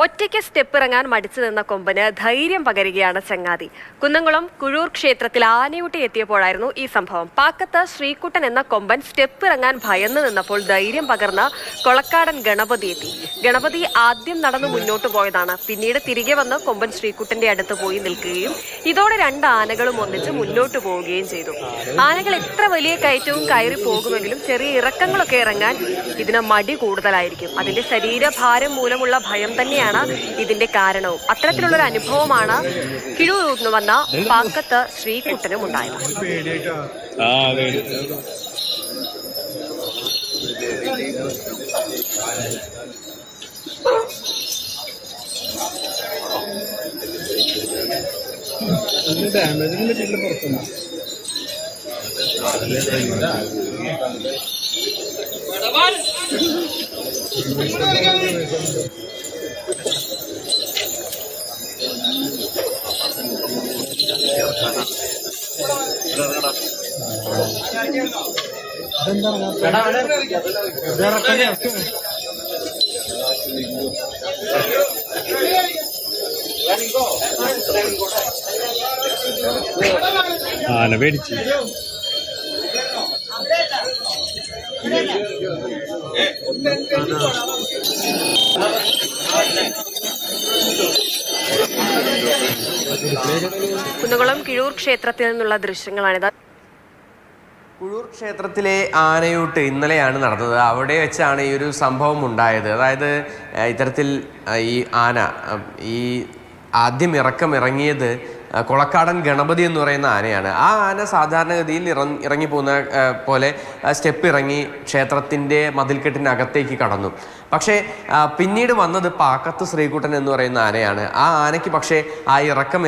ഒറ്റയ്ക്ക് സ്റ്റെപ്പ് ഇറങ്ങാൻ മടിച്ചു നിന്ന കൊമ്പന് ധൈര്യം പകരുകയാണ് ചങ്ങാതി. കുന്നംകുളം കുഴൂർ ക്ഷേത്രത്തിൽ ആനയൂട്ടി എത്തിയപ്പോഴായിരുന്നു ഈ സംഭവം. പാക്കത്ത് ശ്രീകുട്ടൻ എന്ന കൊമ്പൻ സ്റ്റെപ്പ് ഇറങ്ങാൻ ഭയന്നു നിന്നപ്പോൾ ധൈര്യം പകർന്ന കൊളക്കാടൻ ഗണപതി എത്തി. ഗണപതി ആദ്യം നടന്നു മുന്നോട്ട് പോയതാണ്. പിന്നീട് തിരികെ വന്ന് കൊമ്പൻ ശ്രീകുട്ടന്റെ അടുത്ത് പോയി നിൽക്കുകയും ഇതോടെ രണ്ട് ആനകളും ഒന്നിച്ച് മുന്നോട്ട് പോവുകയും ചെയ്തു. ആനകൾ എത്ര വലിയ കയറ്റവും കയറി പോകുമെങ്കിലും ചെറിയ ഇറക്കങ്ങളൊക്കെ ഇറങ്ങാൻ ഇതിന് മടി കൂടുതലായിരിക്കും. അതിന്റെ ശരീരഭാരം മൂലമുള്ള ഭയം തന്നെയാണ് ഇതിന്റെ കാരണവും. അത്തരത്തിലുള്ളൊരു അനുഭവമാണ് കിഴൂരിൽ നിന്ന് വന്ന പാക്കത്ത് ശ്രീകുട്ടനും ഉണ്ടായത്. ആന പേടിച്ചു. കുന്നംകുളം കിഴൂർ ക്ഷേത്രത്തിൽ നിന്നുള്ള ദൃശ്യങ്ങളാണിത്. കുഴൂർ ക്ഷേത്രത്തിലെ ആനയൂട്ട് ഇന്നലെയാണ് നടന്നത്. അവിടെ വെച്ചാണ് ഈ ഒരു സംഭവം ഉണ്ടായത്. അതായത് ഇത്തരത്തിൽ ഈ ആന ആദ്യം ഇറങ്ങിയത് കൊളക്കാടൻ ഗണപതി എന്ന് പറയുന്ന ആനയാണ്. ആ ആന സാധാരണഗതിയിൽ ഇറങ്ങി പോകുന്ന പോലെ സ്റ്റെപ്പ് ഇറങ്ങി ക്ഷേത്രത്തിൻ്റെ മതിൽക്കെട്ടിനകത്തേക്ക് കടന്നു. പക്ഷേ പിന്നീട് വന്നത് പാക്കത്ത് ശ്രീകുട്ടൻ എന്ന് പറയുന്ന ആനയാണ്. ആ ആനയ്ക്ക് പക്ഷേ ആ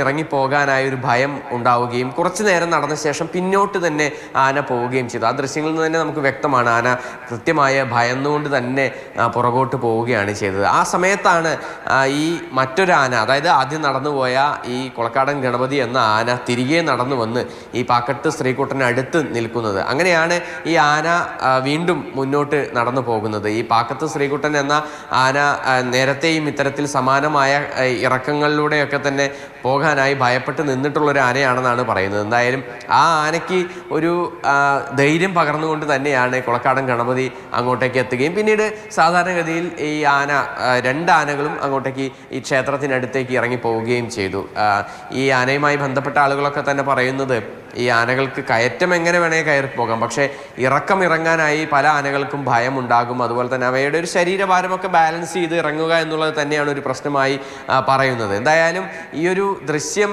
ഇറങ്ങി പോകാനായ ഒരു ഭയം ഉണ്ടാവുകയും കുറച്ചു നേരം നടന്ന ശേഷം പിന്നോട്ട് തന്നെ ആന പോവുകയും ചെയ്തു. ആ ദൃശ്യങ്ങളിൽ നിന്ന് തന്നെ നമുക്ക് വ്യക്തമാണ് ആന കൃത്യമായ ഭയന്നുകൊണ്ട് തന്നെ പുറകോട്ട് പോവുകയാണ് ചെയ്തത്. ആ സമയത്താണ് ഈ മറ്റൊരു ആന, അതായത് ആദ്യം നടന്നുപോയ ഈ കൊളക്കാടൻ ഗണപതി എന്ന ആന തിരികെ നടന്നു വന്ന് ഈ പാക്കത്ത് ശ്രീകുട്ടന് അടുത്ത് നിൽക്കുന്നത്. അങ്ങനെയാണ് ഈ ആന വീണ്ടും മുന്നോട്ട് നടന്നു പോകുന്നത്. ഈ പാക്കത്ത് ശ്രീകുട്ടൻ എന്ന ആന നേരത്തെയും ഇത്തരത്തിൽ സമാനമായ ഇറക്കങ്ങളിലൂടെയൊക്കെ തന്നെ പോകാനായി ഭയപ്പെട്ട് നിന്നിട്ടുള്ളൊരു ആനയാണെന്നാണ് പറയുന്നത്. എന്തായാലും ആ ആനയ്ക്ക് ഒരു ധൈര്യം പകർന്നുകൊണ്ട് തന്നെയാണ് കൊളക്കാടൻ ഗണപതി അങ്ങോട്ടേക്ക് എത്തുകയും പിന്നീട് സാധാരണഗതിയിൽ ഈ രണ്ട് ആനകളും അങ്ങോട്ടേക്ക് ഈ ക്ഷേത്രത്തിനടുത്തേക്ക് ഇറങ്ങി പോവുകയും ചെയ്തു. ഈ ആനയുമായി ബന്ധപ്പെട്ട ആളുകളൊക്കെ തന്നെ പറയുന്നത് ഈ ആനകൾക്ക് കയറ്റം എങ്ങനെ വേണേൽ കയറി പോകാം, പക്ഷേ ഇറങ്ങാനായി പല ആനകൾക്കും ഭയമുണ്ടാകും. അതുപോലെ തന്നെ അവയുടെ ഒരു ശരീരഭാരമൊക്കെ ബാലൻസ് ചെയ്ത് ഇറങ്ങുക എന്നുള്ളത് തന്നെയാണ് ഒരു പ്രശ്നമായി പറയുന്നത്. എന്തായാലും ഈ ഒരു ദൃശ്യം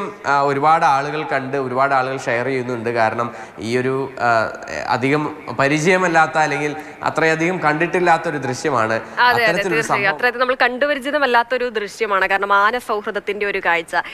ഒരുപാട് ആളുകൾ കണ്ട് ഒരുപാട് ആളുകൾ ഷെയർ ചെയ്യുന്നുണ്ട്. കാരണം ഈ ഒരു അധികം പരിചയമല്ലാത്ത അല്ലെങ്കിൽ അത്രയധികം കണ്ടിട്ടില്ലാത്തൊരു ദൃശ്യമാണ്. അത്രയധികം നമ്മൾ കണ്ടുപരിചിതമല്ലാത്തൊരു ദൃശ്യമാണ്. കാരണം ആന സൗഹൃദത്തിന്റെ ഒരു കാഴ്ച.